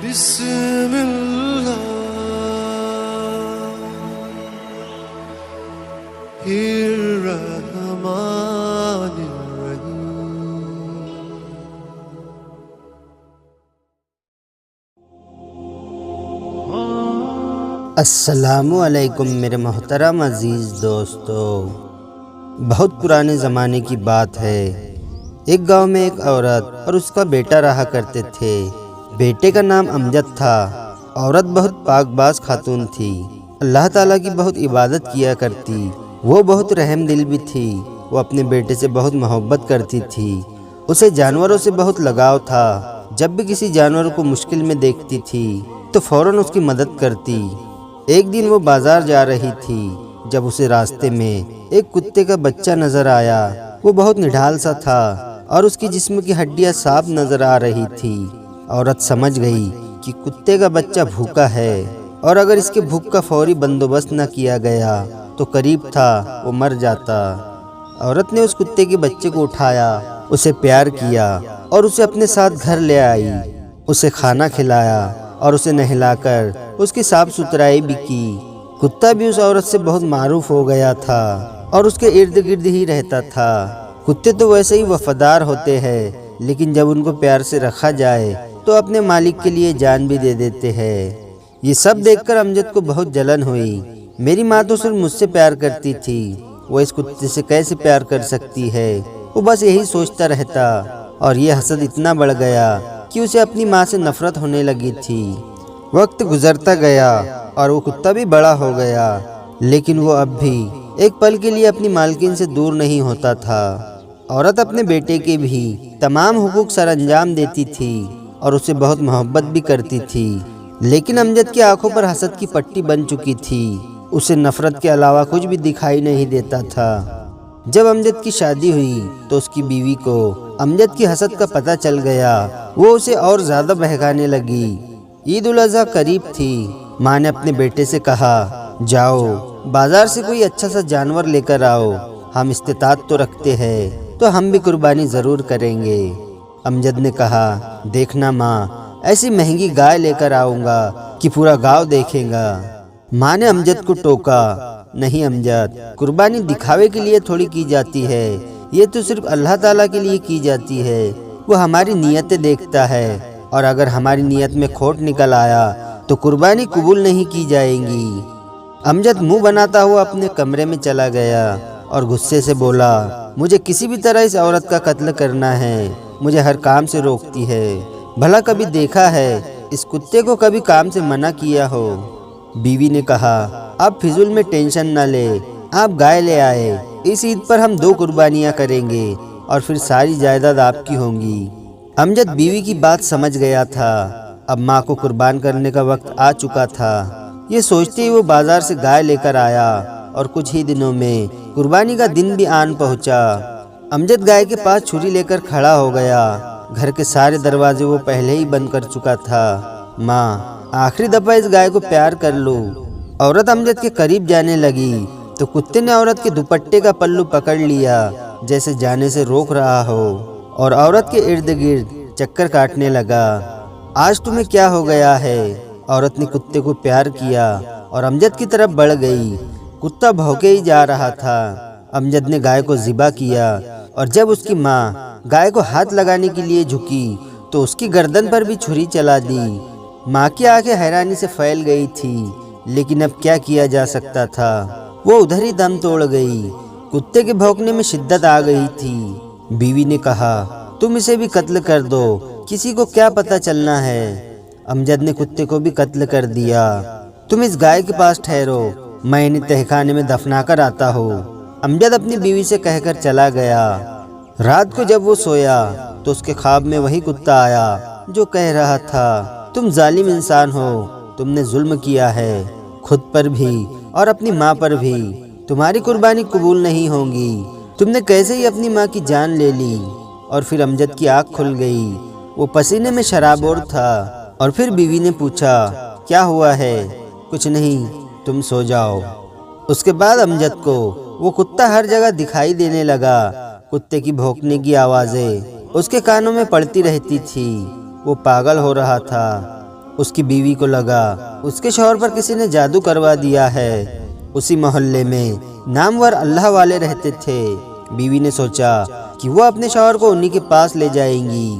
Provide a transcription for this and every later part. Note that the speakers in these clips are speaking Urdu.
بسم اللہ الرحمن الرحیم۔ السلام علیکم میرے محترم عزیز دوستو، بہت پرانے زمانے کی بات ہے۔ ایک گاؤں میں ایک عورت اور اس کا بیٹا رہا کرتے تھے۔ بیٹے کا نام امجد تھا۔ عورت بہت پاک باز خاتون تھی، اللہ تعالیٰ کی بہت عبادت کیا کرتی۔ وہ بہت رحم دل بھی تھی۔ وہ اپنے بیٹے سے بہت محبت کرتی تھی۔ اسے جانوروں سے بہت لگاؤ تھا۔ جب بھی کسی جانور کو مشکل میں دیکھتی تھی تو فوراً اس کی مدد کرتی۔ ایک دن وہ بازار جا رہی تھی، جب اسے راستے میں ایک کتے کا بچہ نظر آیا۔ وہ بہت نڈھال سا تھا اور اس کی جسم کی ہڈیاں صاف نظر آ رہی تھی۔ عورت سمجھ گئی کہ کتے کا بچہ بھوکا ہے اور اگر اس کے بھوک کا فوری بندوبست نہ کیا گیا تو قریب تھا وہ مر جاتا۔ عورت نے اس کتے کے بچے کو اٹھایا، اسے پیار کیا اور اسے اپنے ساتھ گھر لے آئی۔ اسے کھانا کھلایا اور اسے نہلا کر اس کی صاف ستھرائی بھی کی۔ کتا بھی اس عورت سے بہت معروف ہو گیا تھا اور اس کے ارد گرد ہی رہتا تھا۔ کتے تو ویسے ہی وفادار ہوتے ہیں، لیکن جب ان کو پیار سے رکھا جائے تو اپنے مالک کے لیے جان بھی دے دیتے ہیں۔ یہ سب دیکھ کر امجد کو بہت جلن ہوئی۔ میری ماں تو صرف مجھ سے پیار کرتی تھی، وہ اس کتے سے کیسے پیار کر سکتی ہے؟ وہ بس یہی سوچتا رہتا اور یہ حسد اتنا بڑھ گیا کہ اسے اپنی ماں سے نفرت ہونے لگی تھی۔ وقت گزرتا گیا اور وہ کتا بھی بڑا ہو گیا، لیکن وہ اب بھی ایک پل کے لیے اپنی مالکن سے دور نہیں ہوتا تھا۔ عورت اپنے بیٹے کے بھی تمام حقوق سر انجام دیتی تھی اور اسے بہت محبت بھی کرتی تھی، لیکن امجد کی آنکھوں پر حسد کی پٹی بن چکی تھی۔ اسے نفرت کے علاوہ کچھ بھی دکھائی نہیں دیتا تھا۔ جب امجد کی شادی ہوئی تو اس کی بیوی کو امجد کی حسد کا پتہ چل گیا۔ وہ اسے اور زیادہ بہکانے لگی۔ عید الاضحیٰ قریب تھی۔ ماں نے اپنے بیٹے سے کہا، جاؤ بازار سے کوئی اچھا سا جانور لے کر آؤ، ہم استطاعت تو رکھتے ہیں تو ہم بھی قربانی ضرور کریں گے۔ امجد نے کہا، دیکھنا ماں، ایسی مہنگی گائے لے کر آؤں گا کہ پورا گاؤں دیکھے گا۔ ماں نے امجد کو ٹوکا، نہیں امجد، قربانی دکھاوے کے لیے تھوڑی کی جاتی ہے، یہ تو صرف اللہ تعالیٰ کے لیے کی جاتی ہے۔ وہ ہماری نیتیں دیکھتا ہے اور اگر ہماری نیت میں کھوٹ نکل آیا تو قربانی قبول نہیں کی جائے گی۔ امجد منہ بناتا ہوا اپنے کمرے میں چلا گیا اور غصے سے بولا، مجھے کسی بھی طرح اس عورت کا قتل کرنا ہے، مجھے ہر کام سے روکتی ہے۔ بھلا کبھی دیکھا ہے اس کتے کو کبھی کام سے منع کیا ہو؟ بیوی نے کہا، آپ فضول میں ٹینشن نہ لے، آپ گائے لے آئے، اس عید پر ہم 2 قربانیاں کریں گے اور پھر ساری جائیداد آپ کی ہوں گی۔ امجد بیوی کی بات سمجھ گیا تھا، اب ماں کو قربان کرنے کا وقت آ چکا تھا۔ یہ سوچتے ہی وہ بازار سے گائے لے کر آیا اور کچھ ہی دنوں میں قربانی کا دن بھی آن پہنچا۔ امجد گائے کے پاس چھری لے کر کھڑا ہو گیا۔ گھر کے سارے دروازے وہ پہلے ہی بند کر چکا تھا۔ ماں، آخری دفعہ اس گائے کو پیار کر لو۔ عورت امجد کے قریب جانے لگی تو کتے نے عورت کے دوپٹے کا پلو پکڑ لیا، جیسے جانے سے روک رہا ہو، اور عورت کے ارد گرد چکر کاٹنے لگا۔ آج تمہیں کیا ہو گیا ہے؟ عورت نے کتے کو پیار کیا اور امجد کی طرف بڑھ گئی۔ کتا بھوکے ہی جا رہا تھا۔ امجد نے گائے کو ذبح کیا اور جب اس کی ماں گائے کو ہاتھ لگانے کے لیے جھکی تو اس کی گردن پر بھی چھری چلا دی۔ ماں کی آنکھیں حیرانی سے پھیل گئی تھی، لیکن اب کیا کیا جا سکتا تھا؟ وہ ادھر ہی دم توڑ گئی۔ کتے کے بھونکنے میں شدت آ گئی تھی۔ بیوی نے کہا، تم اسے بھی قتل کر دو، کسی کو کیا پتہ چلنا ہے۔ امجد نے کتے کو بھی قتل کر دیا۔ تم اس گائے کے پاس ٹھہرو، میں انہیں تہخانے میں دفنا کر آتا ہوں۔ امجد اپنی بیوی سے کہہ کر چلا گیا۔ رات کو جب وہ سویا تو اس کے خواب میں وہی کتا آیا جو کہہ رہا تھا، تم ظالم انسان ہو، تم نے ظلم کیا ہے، خود پر بھی اور اپنی ماں پر بھی، تمہاری قربانی قبول نہیں ہوگی، تم نے کیسے ہی اپنی ماں کی جان لے لی۔ اور پھر امجد کی آنکھ کھل گئی، وہ پسینے میں شرابور تھا۔ اور پھر بیوی نے پوچھا، کیا ہوا ہے؟ کچھ نہیں، تم سو جاؤ۔ اس کے بعد امجد کو وہ کتا ہر جگہ دکھائی دینے لگا۔ کتے کی بھونکنے کی آوازیں اس کے کانوں میں پڑتی رہتی تھی۔ وہ پاگل ہو رہا تھا۔ اس کی بیوی کو لگا اس کے شوہر پر کسی نے جادو کروا دیا ہے۔ اسی محلے میں نامور اللہ والے رہتے تھے۔ بیوی نے سوچا کہ وہ اپنے شوہر کو انہی کے پاس لے جائیں گی۔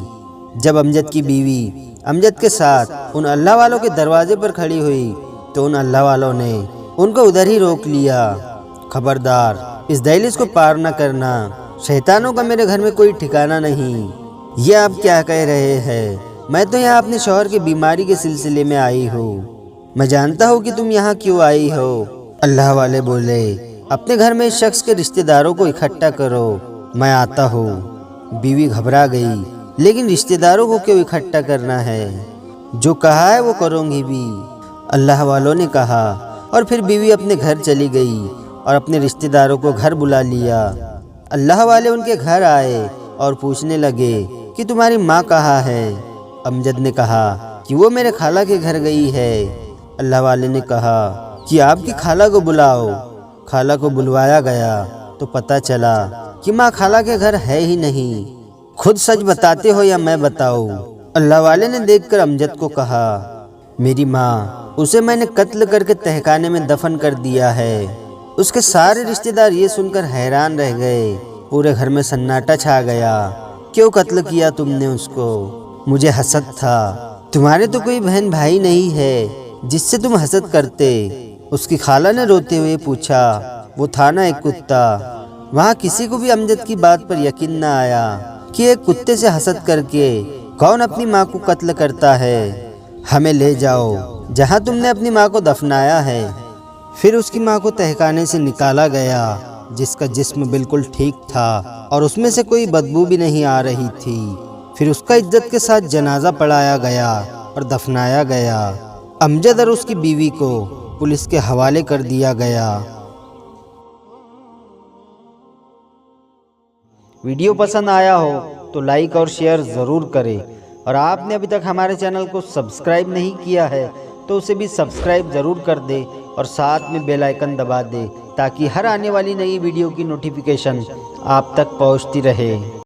جب امجد کی بیوی امجد کے ساتھ ان اللہ والوں کے دروازے پر کھڑی ہوئی تو ان اللہ والوں نے ان کو ادھر ہی روک لیا۔ خبردار، اس دہلیز کو پار نہ کرنا، شیطانوں کا میرے گھر میں کوئی ٹھکانہ نہیں۔ یہ آپ کیا کہہ رہے ہیں؟ میں تو یہاں اپنے شوہر کی بیماری کے سلسلے میں آئی ہوں۔ میں جانتا ہوں کہ تم یہاں کیوں آئی ہو۔ اللہ والے بولے، اپنے گھر میں اس شخص کے رشتہ داروں کو اکٹھا کرو، میں آتا ہوں۔ بیوی گھبرا گئی، لیکن رشتہ داروں کو کیوں اکٹھا کرنا ہے؟ جو کہا ہے وہ کروں گی بھی، اللہ والوں نے کہا۔ اور پھر بیوی اپنے گھر چلی گئی اور اپنے رشتہ داروں کو گھر بلا لیا۔ اللہ والے ان کے گھر آئے اور پوچھنے لگے کہ تمہاری ماں کہاں ہے؟ امجد نے کہا کہ وہ میرے خالہ کے گھر گئی ہے۔ اللہ والے نے کہا کہ آپ کی خالہ کو بلاؤ۔ خالہ کو بلوایا گیا تو پتہ چلا کہ ماں خالہ کے گھر ہے ہی نہیں۔ خود سچ بتاتے ہو یا میں بتاؤں؟ اللہ والے نے دیکھ کر امجد کو کہا، میری ماں، اسے میں نے قتل کر کے تہخانے میں دفن کر دیا ہے۔ اس کے سارے رشتہ دار یہ سن کر حیران رہ گئے۔ پورے گھر میں سناٹا چھا گیا۔ کیوں قتل کیا تم نے اس کو؟ مجھے حسد تھا۔ تمہارے تو کوئی بہن بھائی نہیں ہے جس سے تم حسد کرتے۔ اس کی خالہ نے روتے ہوئے پوچھا، وہ تھا نا ایک کتا؟ وہاں کسی کو بھی امجد کی بات پر یقین نہ آیا کہ ایک کتے سے حسد کر کے کون اپنی ماں کو قتل کرتا ہے۔ ہمیں لے جاؤ جہاں تم نے اپنی ماں کو دفنایا ہے۔ پھر اس کی ماں کو تہخانے سے نکالا گیا، جس کا جسم بالکل ٹھیک تھا اور اس میں سے کوئی بدبو بھی نہیں آ رہی تھی۔ پھر اس کا عزت کے ساتھ جنازہ پڑھایا گیا اور دفنایا گیا۔ امجد اور اس کی بیوی کو پولیس کے حوالے کر دیا گیا۔ ویڈیو پسند آیا ہو تو لائک اور شیئر ضرور کریں، اور آپ نے ابھی تک ہمارے چینل کو سبسکرائب نہیں کیا ہے تو اسے بھی سبسکرائب ضرور کر دے اور ساتھ میں بیل آئیکن دبا دے تاکہ ہر آنے والی نئی ویڈیو کی نوٹیفیکیشن آپ تک پہنچتی رہے۔